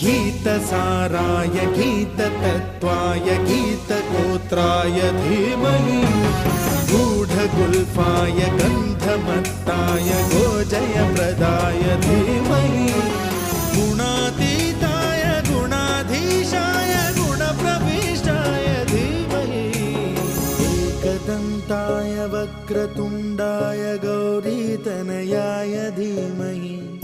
गीतसाराय गीततत्त्वाय गीतगोत्राय धीमहि गूढगुल्फाय गन्धमत्ताय गोजयप्रदाय धीमहि गुणातीताय गुणाधीशाय गुणप्रविष्टाय धीमहि एकदन्ताय वक्रतुण्डाय गौरीतनयाय धीमहि